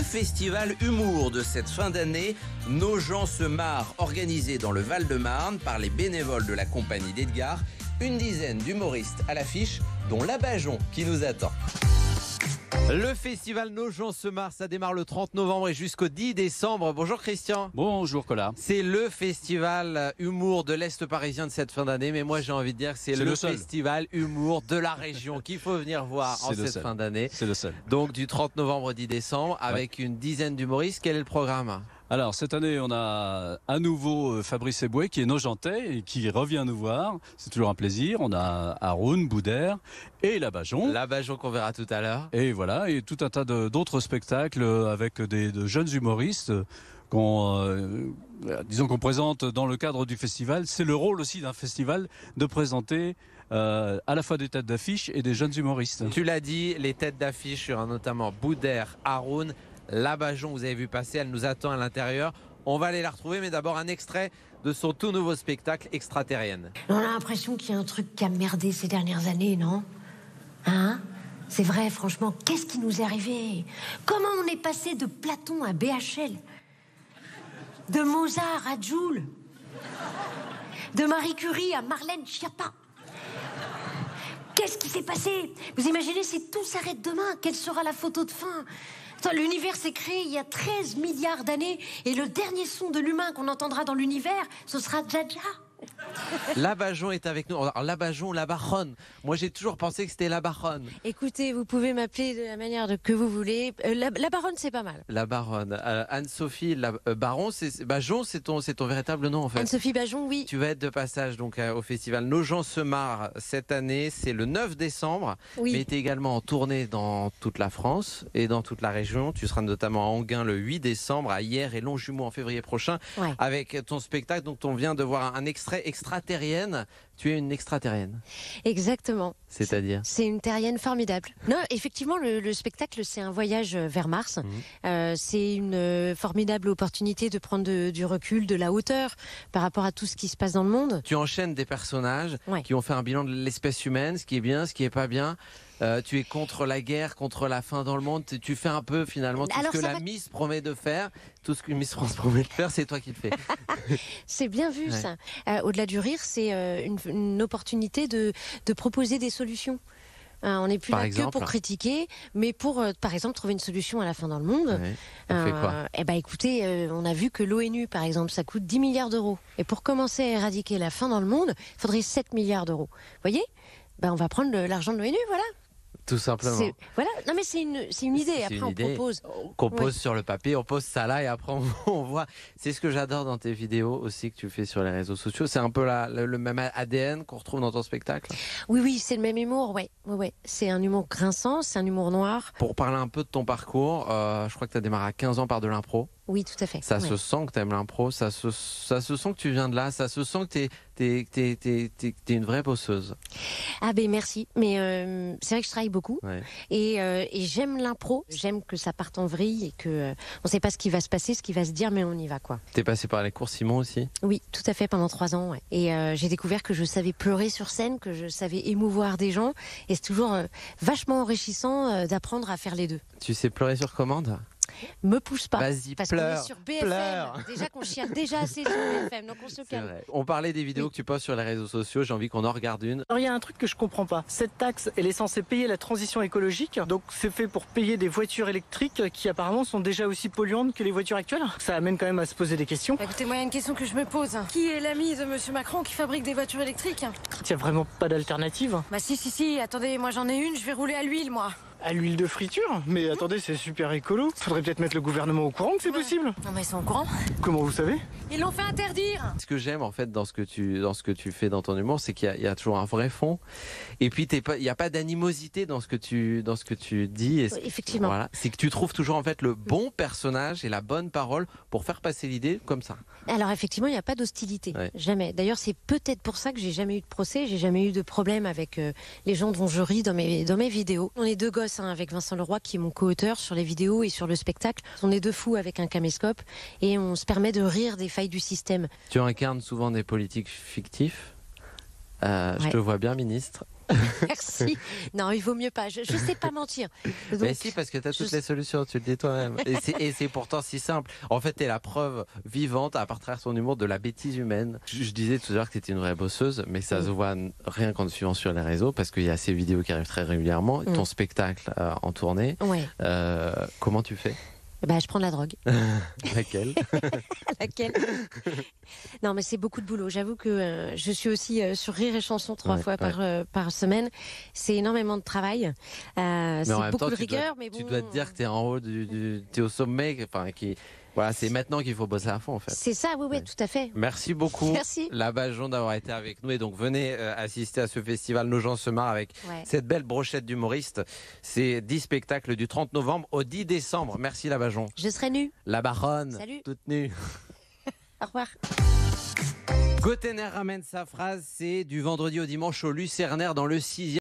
Festival humour de cette fin d'année, Nos gens se marrent, organisé dans le Val-de-Marne par les bénévoles de la compagnie d'Edgar. Une dizaine d'humoristes à l'affiche, dont Labajon qui nous attend. Le festival Nos gens se marrent, ça démarre le 30 novembre et jusqu'au 10 décembre. Bonjour Christian. Bonjour Colas. C'est le festival humour de l'Est parisien de cette fin d'année, mais moi j'ai envie de dire que c'est le festival humour de la région qu'il faut venir voir en cette fin d'année. C'est le seul. Donc du 30 novembre au 10 décembre avec une dizaine d'humoristes. Quel est le programme ? Alors cette année on a à nouveau Fabrice Eboué qui est nojentais et qui revient nous voir. C'est toujours un plaisir. On a Haroun, Boudère et Labajon. Labajon qu'on verra tout à l'heure. Et voilà, et tout un tas d'autres spectacles avec de jeunes humoristes disons qu'on présente dans le cadre du festival. C'est le rôle aussi d'un festival de présenter à la fois des têtes d'affiche et des jeunes humoristes. Tu l'as dit, les têtes d'affiche sur notamment Boudère, Haroun, Labajon, vous avez vu passer, elle nous attend à l'intérieur. On va aller la retrouver, mais d'abord un extrait de son tout nouveau spectacle Extraterrienne. On a l'impression qu'il y a un truc qui a merdé ces dernières années, non ? Hein ? C'est vrai, franchement, qu'est-ce qui nous est arrivé ? Comment on est passé de Platon à BHL ? De Mozart à Joule ? De Marie Curie à Marlène Schiappa ? Qu'est-ce qui s'est passé ? Vous imaginez si tout s'arrête demain ? Quelle sera la photo de fin ? L'univers s'est créé il y a 13 milliards d'années et le dernier son de l'humain qu'on entendra dans l'univers, ce sera Jaja. Labajon est avec nous. Alors, Labajon, Labaronne. Moi, j'ai toujours pensé que c'était Labaronne. Écoutez, vous pouvez m'appeler de la manière que vous voulez. La Baronne, c'est pas mal. Labaronne. Anne-Sophie Baron, Bajon, c'est ton véritable nom en fait. Anne-Sophie Bajon, oui. Tu vas être de passage donc au festival Nos gens se marrent cette année. C'est le 9 décembre. Oui. Mais tu es également en tournée dans toute la France et dans toute la région. Tu seras notamment à Enghien le 8 décembre, à Hyères et Longjumeau en février prochain. Ouais. Avec ton spectacle. Donc, on vient de voir un extrait extraterrienne. Tu es une extraterrienne. Exactement. C'est-à-dire ? C'est une terrienne formidable. Non, effectivement, le spectacle, c'est un voyage vers Mars. C'est une formidable opportunité de prendre du recul, de la hauteur par rapport à tout ce qui se passe dans le monde. Tu enchaînes des personnages Ouais. qui ont fait un bilan de l'espèce humaine, ce qui est bien, ce qui est pas bien. Tu es contre la guerre, contre la faim dans le monde. Tu fais un peu finalement tout Alors, ce que la Miss promet de faire. Tout ce que Miss France promet de faire, c'est toi qui le fais. C'est bien vu, Ouais. ça. Au-delà du rire, c'est une opportunité de proposer des solutions. On n'est plus Par là exemple, que pour critiquer, mais pour, par exemple, trouver une solution à la faim dans le monde. Ouais. On fait quoi ? Eh ben, écoutez, on a vu que l'ONU, par exemple, ça coûte 10 milliards d'euros. Et pour commencer à éradiquer la faim dans le monde, il faudrait 7 milliards d'euros. Vous voyez ? Ben, on va prendre l'argent de l'ONU, voilà. Tout simplement. Voilà. Non, mais c'est une idée. C'est Après, une on idée propose. qu'on pose sur le papier, on pose ça là et après on voit. C'est ce que j'adore dans tes vidéos aussi que tu fais sur les réseaux sociaux. C'est un peu le même ADN qu'on retrouve dans ton spectacle. Oui, c'est le même humour, ouais. C'est un humour grinçant, c'est un humour noir. Pour parler un peu de ton parcours, je crois que tu as démarré à 15 ans par de l'impro. Oui, tout à fait. Ça Ouais. se sent que tu aimes l'impro, ça se sent que tu viens de là, ça se sent que t'es une vraie bosseuse. Ah ben merci, mais c'est vrai que je travaille beaucoup Ouais. et j'aime l'impro, j'aime que ça parte en vrille et que on sait pas ce qui va se passer, ce qui va se dire, mais on y va quoi. T'es passé par les cours Simon aussi. Oui, tout à fait, pendant 3 ans. Ouais. Et j'ai découvert que je savais pleurer sur scène, que je savais émouvoir des gens, et c'est toujours vachement enrichissant d'apprendre à faire les deux. Tu sais pleurer sur commande ? Me pousse pas. Vas-y, Parce qu'on pleure, est sur BFM. pleure. Déjà qu'on chiale déjà assez sur BFM, donc on se C'est calme. vrai. On parlait des vidéos que tu postes sur les réseaux sociaux, j'ai envie qu'on en regarde une. Alors il y a un truc que je comprends pas. Cette taxe, elle est censée payer la transition écologique, donc c'est fait pour payer des voitures électriques qui apparemment sont déjà aussi polluantes que les voitures actuelles. Ça amène quand même à se poser des questions. Bah, écoutez, moi, il y a une question que je me pose. Qui est l'ami de Monsieur Macron qui fabrique des voitures électriques ? Il y a vraiment pas d'alternative. Bah si, attendez, moi j'en ai une, je vais rouler à l'huile, moi. À l'huile de friture? Mais attendez, c'est super écolo. Faudrait peut-être mettre le gouvernement au courant que c'est possible. Non mais ils sont au courant. Comment vous savez? Ils l'ont fait interdire. Ce que j'aime en fait dans ce que tu fais dans ton humour, c'est qu'il y a toujours un vrai fond. Et puis il n'y a pas d'animosité dans ce que tu dis. Et Effectivement. Voilà, c'est que tu trouves toujours en fait le bon personnage et la bonne parole pour faire passer l'idée comme ça. Alors effectivement, il n'y a pas d'hostilité, Ouais. jamais. D'ailleurs, c'est peut-être pour ça que j'ai jamais eu de procès, j'ai jamais eu de problème avec les gens dont je ris dans mes vidéos. On est deux gosses avec Vincent Leroy qui est mon co-auteur sur les vidéos et sur le spectacle. On est deux fous avec un caméscope et on se permet de rire des failles du système. Tu incarnes souvent des politiques fictifs. Je te vois bien ministre. Merci. Non, il vaut mieux pas. Je sais pas mentir. Donc, Mais si, parce que tu as toutes les solutions, tu le dis toi-même. Et c'est pourtant si simple. En fait, tu es la preuve vivante, à partir de ton humour, de la bêtise humaine. Je disais tout à l'heure que tu étais une vraie bosseuse, mais ça se voit rien qu'en te suivant sur les réseaux, parce qu'il y a ces vidéos qui arrivent très régulièrement. Ton spectacle en tournée. Ouais. Comment tu fais? Bah, je prends de la drogue. Laquelle? Laquelle? Non, mais c'est beaucoup de boulot. J'avoue que je suis aussi sur Rire et Chanson 3 fois par semaine. C'est énormément de travail. C'est beaucoup de rigueur, mais bon. Tu dois te dire que tu es en haut, t'es au sommet, enfin, voilà, c'est maintenant qu'il faut bosser à fond, en fait. C'est ça, oui, tout à fait. Merci beaucoup, Merci. La Bajon, d'avoir été avec nous. Et donc, venez assister à ce festival Nos gens se marrent avec cette belle brochette d'humoristes. C'est 10 spectacles du 30 novembre au 10 décembre. Merci, La Bajon. Je serai nue. La Baronne, Salut. toute nue. Au revoir. Gotener ramène sa phrase, c'est du vendredi au dimanche au Lucernaire dans le 6e.